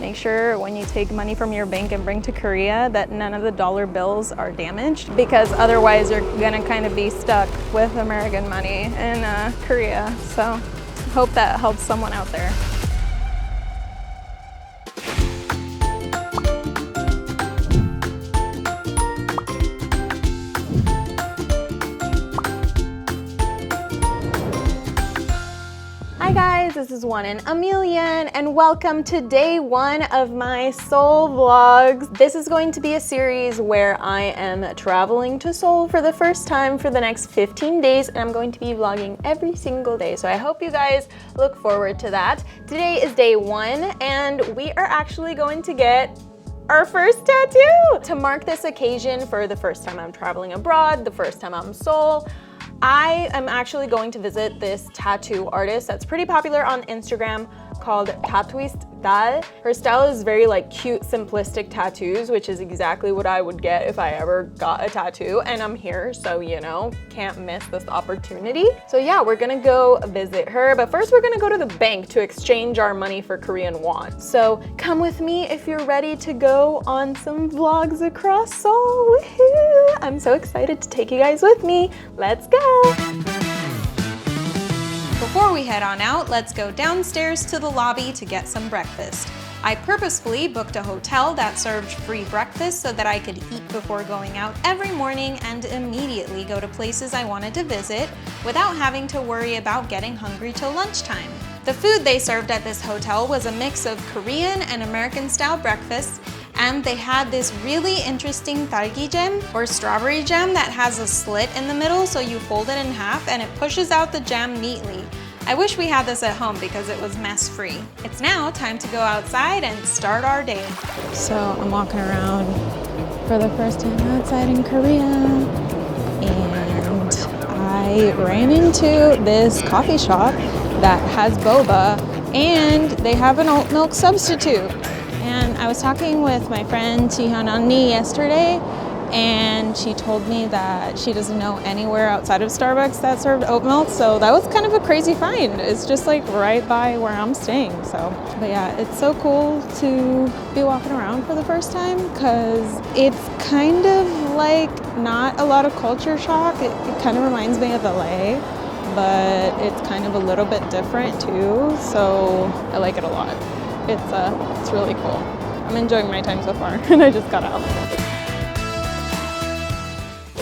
make sure when you take money from your bank and bring to Korea that none of the dollar bills are damaged, because otherwise you're gonna kind of be stuck with American money in Korea. So hope that helps someone out there. Hi guys, this is one in a million and welcome to day one of my Seoul vlogs. This is going to be a series where I am traveling to Seoul for the first time for the next 15 days and I'm going to be vlogging every single day. So I hope you guys look forward to that. Today is day one and we are actually going to get our first tattoo. To mark this occasion for the first time I'm traveling abroad, the first time I'm in Seoul, I am actually going to visit this tattoo artist that's pretty popular on Instagram called Dal. Her style is very like cute, simplistic tattoos, which is exactly what I would get if I ever got a tattoo. And I'm here, so you know, can't miss this opportunity. So yeah, we're gonna go visit her, but first we're gonna go to the bank to exchange our money for Korean won. So come with me if you're ready to go on some vlogs across Seoul. Woohoo! I'm so excited to take you guys with me. Let's go! Before we head on out, let's go downstairs to the lobby to get some breakfast. I purposefully booked a hotel that served free breakfast so that I could eat before going out every morning and immediately go to places I wanted to visit without having to worry about getting hungry till lunchtime. The food they served at this hotel was a mix of Korean and American style breakfasts, and they had this really interesting 딸기 jam or strawberry jam that has a slit in the middle, so you fold it in half and it pushes out the jam neatly. I wish we had this at home because it was mess-free. It's now time to go outside and start our day. So I'm walking around for the first time outside in Korea, and I ran into this coffee shop that has boba, and they have an oat milk substitute. And I was talking with my friend Jihyun 언니 yesterday, and she told me that she doesn't know anywhere outside of Starbucks that served oat milk, so that was kind of a crazy find. It's just like right by where I'm staying. So, but yeah, it's so cool to be walking around for the first time because it's kind of like not a lot of culture shock. It kind of reminds me of LA, but it's kind of a little bit different too, so I like it a lot. It's really cool. I'm enjoying my time so far, and I just got out.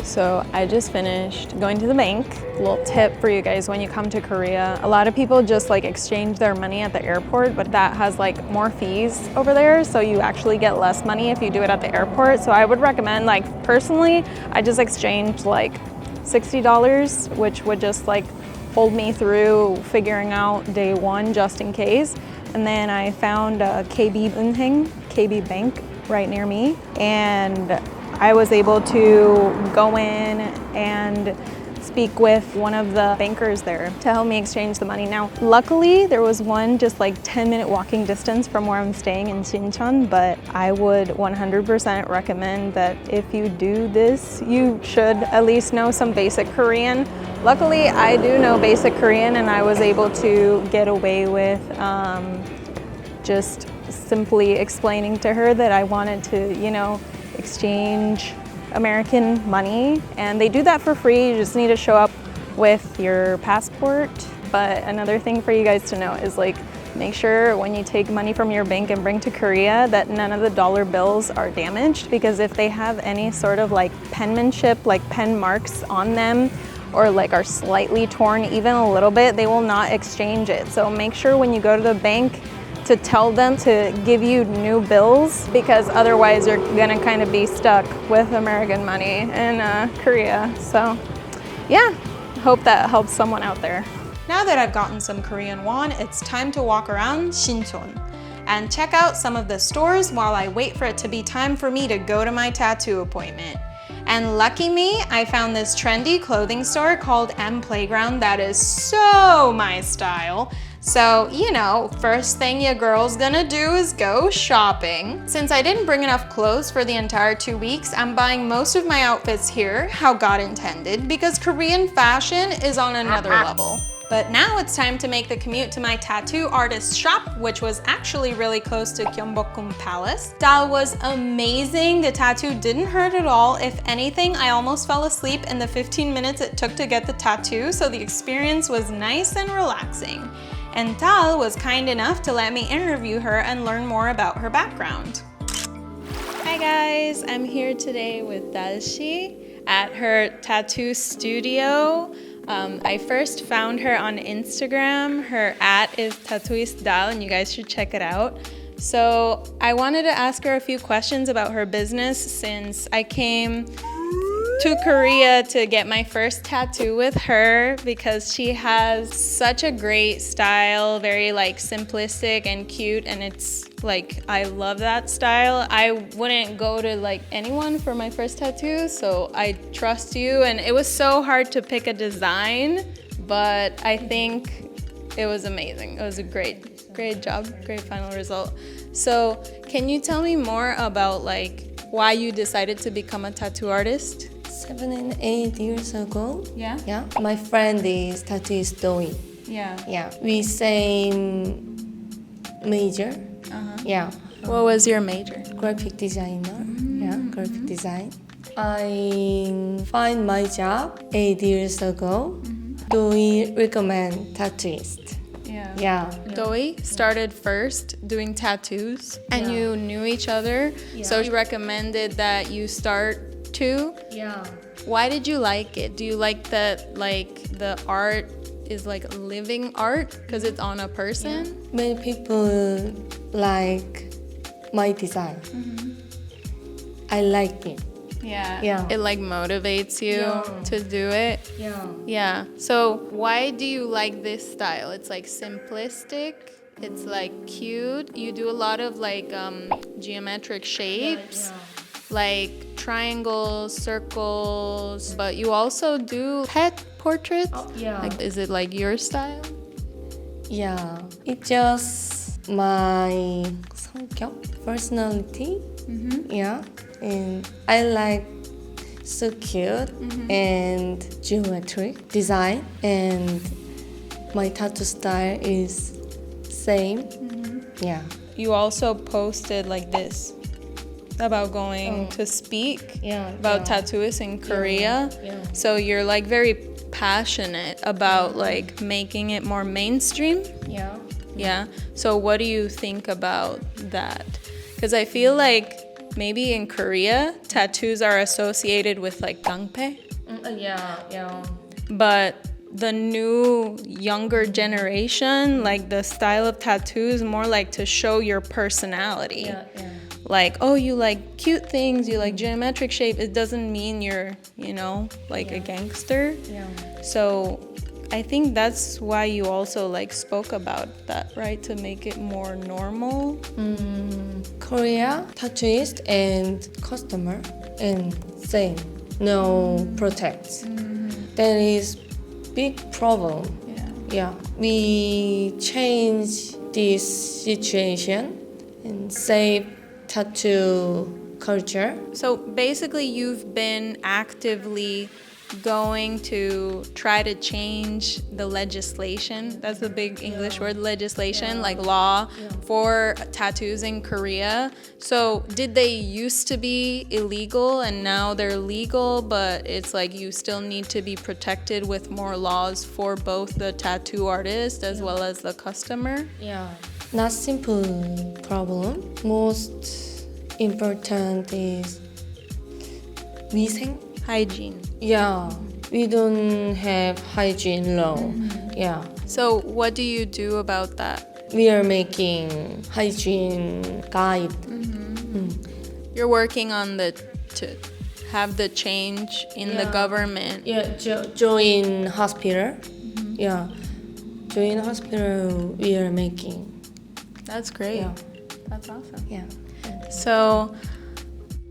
So I just finished going to the bank. A little tip for you guys when you come to Korea. A lot of people just like exchange their money at the airport, but that has like more fees over there, so you actually get less money if you do it at the airport. So I would recommend, like personally, I just exchanged like $60, which would just like hold me through figuring out day one just in case. And then I found a KB Bank right near me, and I was able to go in and speak with one of the bankers there to help me exchange the money. Now, luckily, there was one just like 10-minute walking distance from where I'm staying in Sinchon, but I would 100% recommend that if you do this, you should at least know some basic Korean. Luckily, I do know basic Korean, and I was able to get away with just simply explaining to her that I wanted to, you know, exchange American money, and they do that for free. You just need to show up with your passport. But another thing for you guys to know is like, make sure when you take money from your bank and bring to Korea that none of the dollar bills are damaged, because if they have any sort of like penmanship, like pen marks on them, or like are slightly torn even a little bit, they will not exchange it. So make sure when you go to the bank to tell them to give you new bills, because otherwise you're gonna kind of be stuck with American money in Korea. So yeah, hope that helps someone out there. Now that I've gotten some Korean won, it's time to walk around Sinchon and check out some of the stores while I wait for it to be time for me to go to my tattoo appointment. And lucky me, I found this trendy clothing store called M Playground that is so my style. So, you know, first thing your girl's gonna do is go shopping. Since I didn't bring enough clothes for the entire 2 weeks, I'm buying most of my outfits here, how God intended, because Korean fashion is on another level. But now it's time to make the commute to my tattoo artist shop, which was actually really close to Gyeongbokgung Palace. Dal was amazing. The tattoo didn't hurt at all. If anything, I almost fell asleep in the 15 minutes it took to get the tattoo, so the experience was nice and relaxing. And Dal was kind enough to let me interview her and learn more about her background. Hi guys, I'm here today with Dalshi at her tattoo studio. I first found her on Instagram. Her @ is Tattooist Dal, and you guys should check it out. So I wanted to ask her a few questions about her business since I came to Korea to get my first tattoo with her because she has such a great style, very like simplistic and cute, and it's like I love that style. I wouldn't go to like anyone for my first tattoo, so I trust you. And it was so hard to pick a design, but I think it was amazing. It was a great job, great final result. So can you tell me more about like why you decided to become a tattoo artist? 7 and 8 years ago. Yeah? Yeah. My friend is tattooist Doi. Yeah. Yeah. We same major. Yeah. What was your major? Graphic designer. Yeah. Graphic design. I find my job 8 years ago. Doi recommend tattooist. Yeah. Doi started first doing tattoos and you knew each other. So she recommended that you start too. Yeah. Why did you like it? Do you like that like the art is like living art because it's on a person? Many people like my design. I like it. Yeah. It like motivates you to do it. Yeah. So why do you like this style? It's like simplistic. It's like cute. You do a lot of like geometric shapes. Like triangles, circles, but you also do pet portraits? Like, is it like your style? Yeah. It's just my 성격, personality. Yeah. And I like so cute and geometric design, and my tattoo style is same. Yeah. You also posted like this about going to speak about tattooists in Korea. So you're like very passionate about like making it more mainstream. Yeah. So what do you think about that? Because I feel like maybe in Korea, tattoos are associated with like gangpae. But the new younger generation, like the style of tattoos, more like to show your personality. Like, oh, you like cute things, you like geometric shape. It doesn't mean you're, you know, like a gangster. So I think that's why you also like spoke about that, right? To make it more normal. Korea, tattooist and customer and same. No protects. That is big problem. Yeah. We change this situation and save tattoo culture. So basically you've been actively going to try to change the legislation. That's a big English word, legislation, like law for tattoos in Korea. So did they used to be illegal and now they're legal, but it's like you still need to be protected with more laws for both the tattoo artist as well as the customer? Not simple problem. Most important is 위생. Hygiene. Yeah, we don't have hygiene law. So what do you do about that? We are making hygiene guide. You're working on to have the change in the government. Join hospital. Join hospital we are making. That's great. That's awesome. So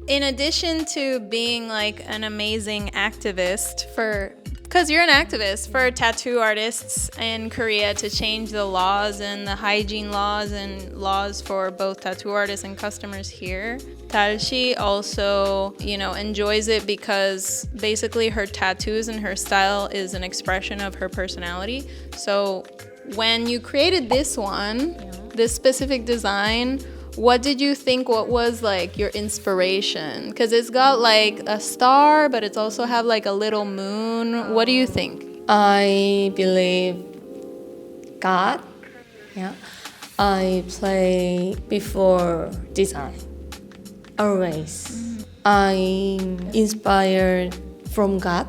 in addition to being like an amazing activist for Because you're an activist for tattoo artists in Korea to change the laws and the hygiene laws and laws for both tattoo artists and customers here. Dalshi also, enjoys it because basically her tattoos and her style is an expression of her personality. So when you created this one, this specific design, what did you think? What was like your inspiration? Because it's got like a star, but it's also have like a little moon. What do you think? I believe God. Yeah. I play before design. Always. I'm inspired from God.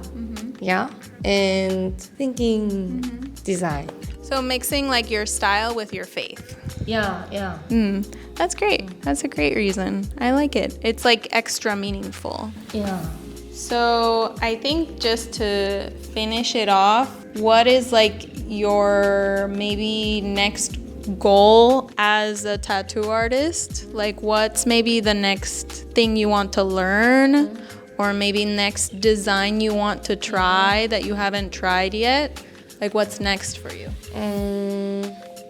Yeah. And thinking design. So mixing like your style with your faith. Yeah. That's great. That's a great reason. I like it. It's like extra meaningful. Yeah. So I think just to finish it off, what is like your maybe next goal as a tattoo artist? Like what's maybe the next thing you want to learn, or maybe next design you want to try that you haven't tried yet? Like what's next for you?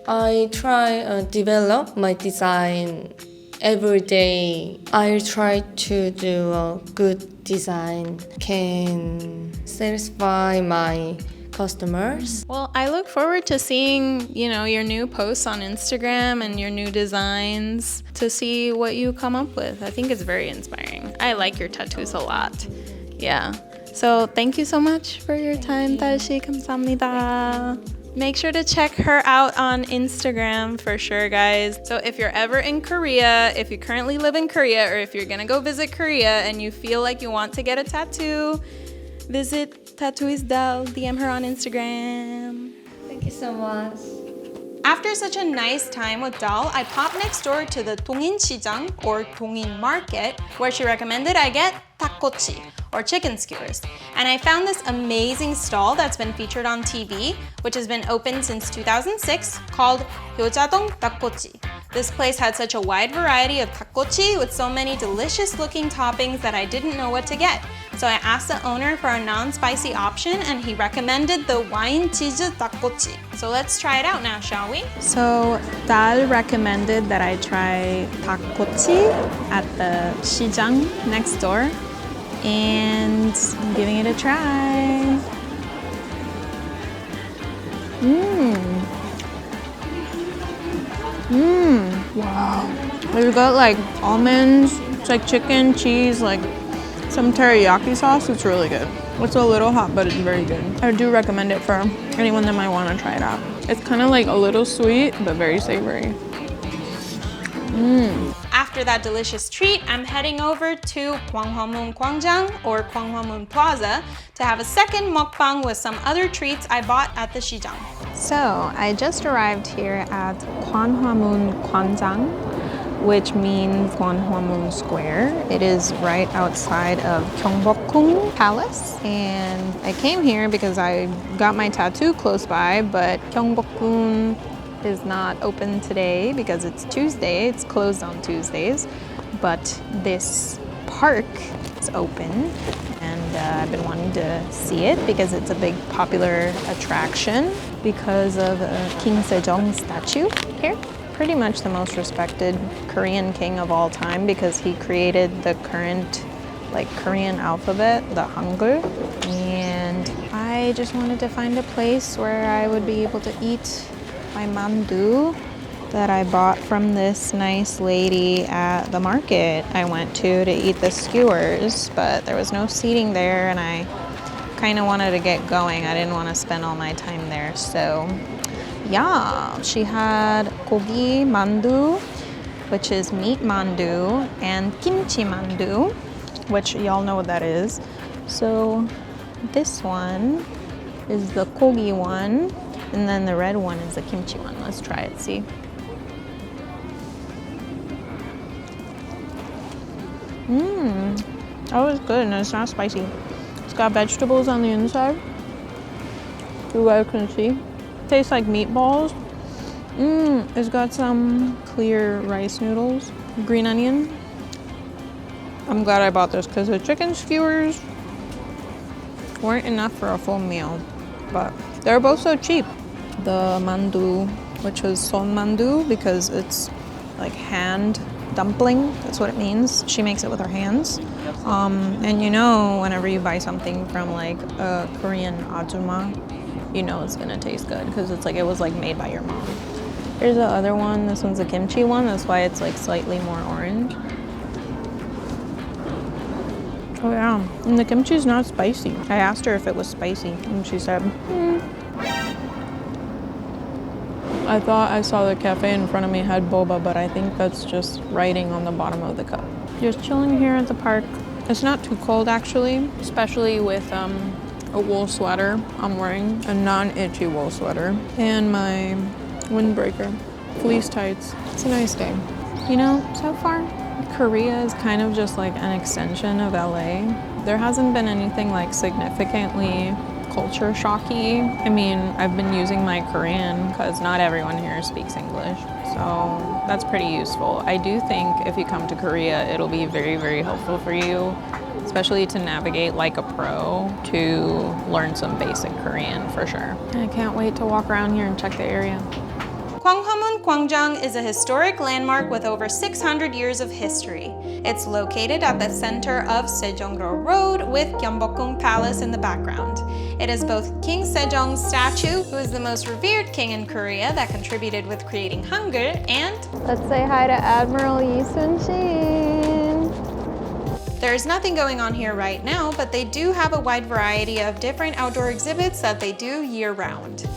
I try develop my design every day. I try to do a good design can satisfy my customers. Well, I look forward to seeing, your new posts on Instagram and your new designs to see what you come up with. I think it's very inspiring. I like your tattoos a lot. Yeah. So thank you so much for your time, Dalshi. 감사합니다. Make sure to check her out on Instagram for sure, guys. So if you're ever in Korea, if you currently live in Korea, or if you're gonna go visit Korea and you feel like you want to get a tattoo, visit Tattooist DM her on Instagram. Thank you so much. After such a nice time with Dal, I popped next door to the 통인시장 or Tongin Market, where she recommended I get Dak-kkochi or chicken skewers. And I found this amazing stall that's been featured on TV, which has been open since 2006, called Myeongdong Cat. This place had such a wide variety of dak-kkochi with so many delicious looking toppings that I didn't know what to get. So I asked the owner for a non-spicy option and he recommended the wine cheese dak-kkochi. So let's try it out now, shall we? So Dal recommended that I try dak-kkochi at the 시장 next door, and I'm giving it a try. Wow. We've got like almonds, it's like chicken, cheese, like some teriyaki sauce. It's really good. It's a little hot, but it's very good. I do recommend it for anyone that might want to try it out. It's kind of like a little sweet, but very savory. After that delicious treat, I'm heading over to Gwanghwamun or Gwanghwamun Plaza to have a second mukbang with some other treats I bought at the 시장. So I just arrived here at Gwanghwamun, which means Gwanghwamun Square. It is right outside of Cheonggyecheon Palace. And I came here because I got my tattoo close by, but Cheonggyecheon is not open today because it's Tuesday. It's closed on Tuesdays. But this park is open, and I've been wanting to see it because it's a big popular attraction because of King Sejong statue here. Pretty much the most respected Korean king of all time because he created the current Korean alphabet, the Hangul. And I just wanted to find a place where I would be able to eat my mandu that I bought from this nice lady at the market I went to eat the skewers, but there was no seating there and I kind of wanted to get going. I didn't want to spend all my time there. So yeah, she had gogi mandu, which is meat mandu, and kimchi mandu, which y'all know what that is. So this one is the gogi one, and then the red one is the kimchi one. Let's try it, see. That was good, and it's not spicy. It's got vegetables on the inside. You guys can see. Tastes like meatballs. It's got some clear rice noodles, green onion. I'm glad I bought this because the chicken skewers weren't enough for a full meal, but they're both so cheap. The mandu, which was son mandu because it's like hand dumpling, that's what it means. She makes it with her hands. And you know, whenever you buy something from like a Korean ajuma, you know it's gonna taste good because it's like it was like made by your mom. Here's the other one. This one's a kimchi one. That's why it's like slightly more orange. Oh yeah, and the kimchi's not spicy. I asked her if it was spicy and she said, I thought I saw the cafe in front of me had boba, but I think that's just writing on the bottom of the cup. Just chilling here at the park. It's not too cold actually, especially with a wool sweater I'm wearing, a non-itchy wool sweater, and my windbreaker, fleece tights. It's a nice day. You know, so far, Korea is kind of just like an extension of LA. There hasn't been anything like significantly culture shocky. I mean, I've been using my Korean because not everyone here speaks English, so that's pretty useful. I do think if you come to Korea, it'll be very, very helpful for you, especially to navigate like a pro, to learn some basic Korean for sure. I can't wait to walk around here and check the area. Gwanghwamun Gwangjang is a historic landmark with over 600 years of history. It's located at the center of Sejongro Road with Gyeongbokgung Palace in the background. It is both King Sejong's statue, who is the most revered king in Korea that contributed with creating Hangul, and let's say hi to Admiral Lee Sun-shin. There's nothing going on here right now, but they do have a wide variety of different outdoor exhibits that they do year-round.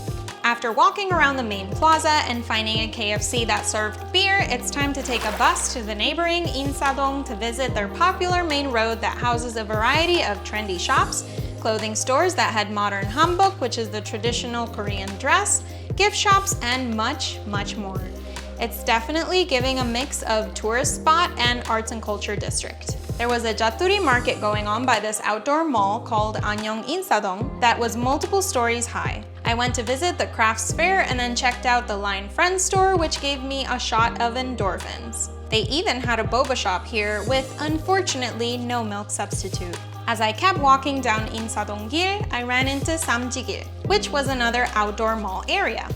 After walking around the main plaza and finding a KFC that served beer, it's time to take a bus to the neighboring Insadong to visit their popular main road that houses a variety of trendy shops, clothing stores that had modern hanbok, which is the traditional Korean dress, gift shops, and much, much more. It's definitely giving a mix of tourist spot and arts and culture district. There was a Jaturi market going on by this outdoor mall called Annyeong Insadong that was multiple stories high. I went to visit the crafts fair and then checked out the Line Friends store, which gave me a shot of endorphins. They even had a boba shop here with, unfortunately, no milk substitute. As I kept walking down Insadong-gil, I ran into Ssamzigil, which was another outdoor mall area.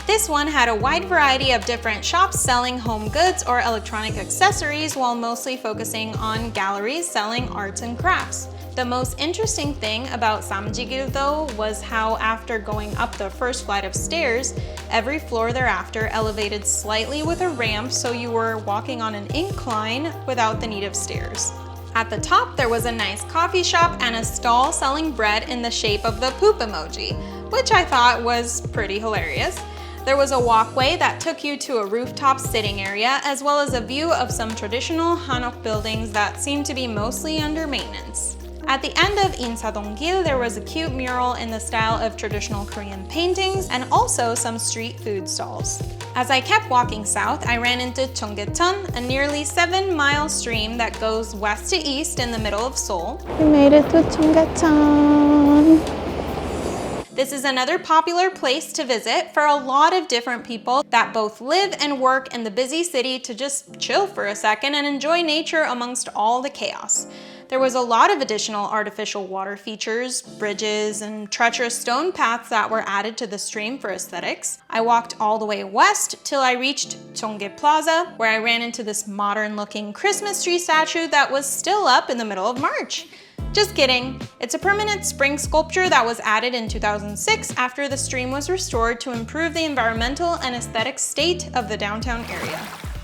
This one had a wide variety of different shops selling home goods or electronic accessories while mostly focusing on galleries selling arts and crafts. The most interesting thing about Ssamzigil though was how after going up the first flight of stairs, every floor thereafter elevated slightly with a ramp so you were walking on an incline without the need of stairs. At the top there was a nice coffee shop and a stall selling bread in the shape of the poop emoji, which I thought was pretty hilarious. There was a walkway that took you to a rooftop sitting area, as well as a view of some traditional Hanok buildings that seemed to be mostly under maintenance. At the end of Insadong-gil, there was a cute mural in the style of traditional Korean paintings and also some street food stalls. As I kept walking south, I ran into Cheonggyecheon, a nearly 7-mile stream that goes west to east in the middle of Seoul. We made it to Cheonggyecheon. This is another popular place to visit for a lot of different people that both live and work in the busy city to just chill for a second and enjoy nature amongst all the chaos. There was a lot of additional artificial water features, bridges, and treacherous stone paths that were added to the stream for aesthetics. I walked all the way west till I reached Cheonggyecheon Plaza, where I ran into this modern-looking Christmas tree statue that was still up in the middle of March. Just kidding. It's a permanent spring sculpture that was added in 2006 after the stream was restored to improve the environmental and aesthetic state of the downtown area.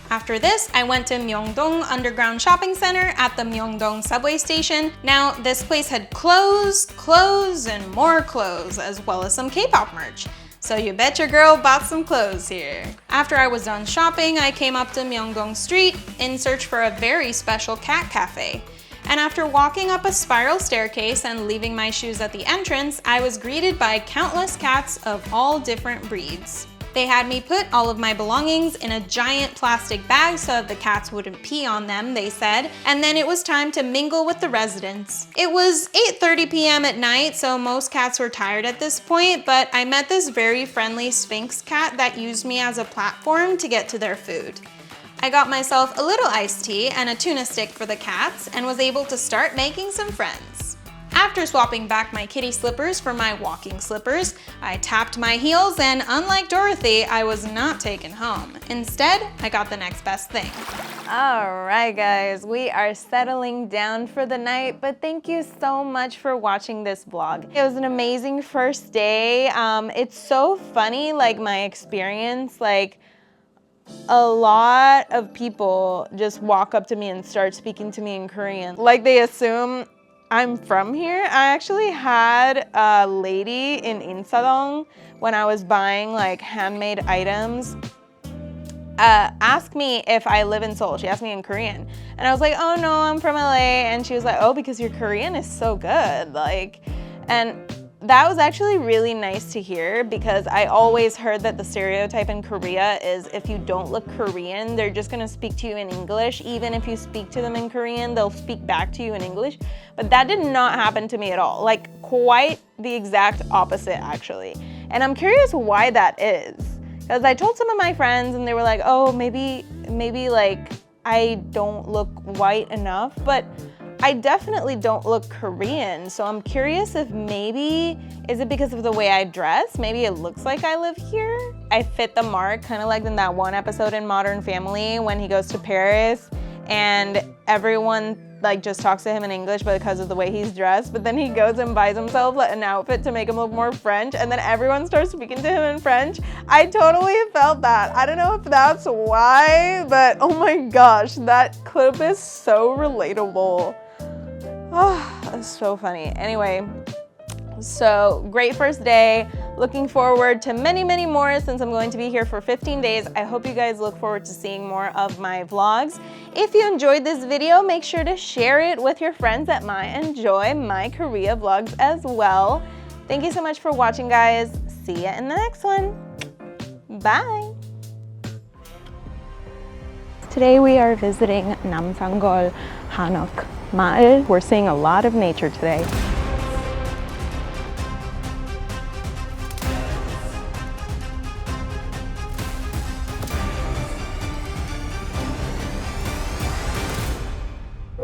After this, I went to Myeongdong Underground Shopping Center at the Myeongdong subway station. Now, this place had clothes, and more clothes, as well as some K-pop merch. So you bet your girl bought some clothes here. After I was done shopping, I came up to Myeongdong Street in search for a very special cat cafe. And after walking up a spiral staircase and leaving my shoes at the entrance, I was greeted by countless cats of all different breeds. They had me put all of my belongings in a giant plastic bag so that the cats wouldn't pee on them, they said, and then it was time to mingle with the residents. It was 8:30 p.m. at night, so most cats were tired at this point, but I met this very friendly Sphinx cat that used me as a platform to get to their food. I got myself a little iced tea and a tuna stick for the cats and was able to start making some friends. After swapping back my kitty slippers for my walking slippers, I tapped my heels and unlike Dorothy, I was not taken home. Instead, I got the next best thing. All right, guys, we are settling down for the night, but thank you so much for watching this vlog. It was an amazing first day. It's so funny, like my experience, like a lot of people just walk up to me and start speaking to me in Korean. Like they assume I'm from here. I actually had a lady in Insadong when I was buying like handmade items ask me if I live in Seoul. She asked me in Korean. And I was like, oh no, I'm from LA. And she was like, oh, because your Korean is so good. Like, and that was actually really nice to hear because I always heard that the stereotype in Korea is if you don't look Korean, they're just gonna speak to you in English. Even if you speak to them in Korean, they'll speak back to you in English. But that did not happen to me at all. Like quite the exact opposite actually. And I'm curious why that is. Because I told some of my friends and they were like, oh, maybe like I don't look white enough, but I definitely don't look Korean. So I'm curious if maybe, is it because of the way I dress? Maybe it looks like I live here. I fit the mark, kind of like in that one episode in Modern Family when he goes to Paris and everyone like just talks to him in English but because of the way he's dressed, but then he goes and buys himself an outfit to make him look more French and then everyone starts speaking to him in French. I totally felt that. I don't know if that's why, but oh my gosh, that clip is so relatable. Oh, that's so funny. Anyway, so great first day. Looking forward to many, many more since I'm going to be here for 15 days. I hope you guys look forward to seeing more of my vlogs. If you enjoyed this video, make sure to share it with your friends that might enjoy my Korea vlogs as well. Thank you so much for watching, guys. See ya in the next one. Bye. Today we are visiting Namsanggol Hanok Mall. We're seeing a lot of nature today.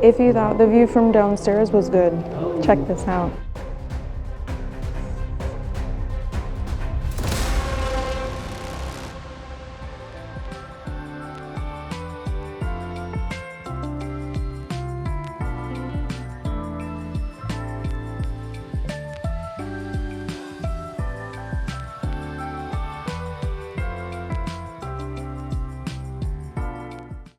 If you thought the view from downstairs was good, check this out.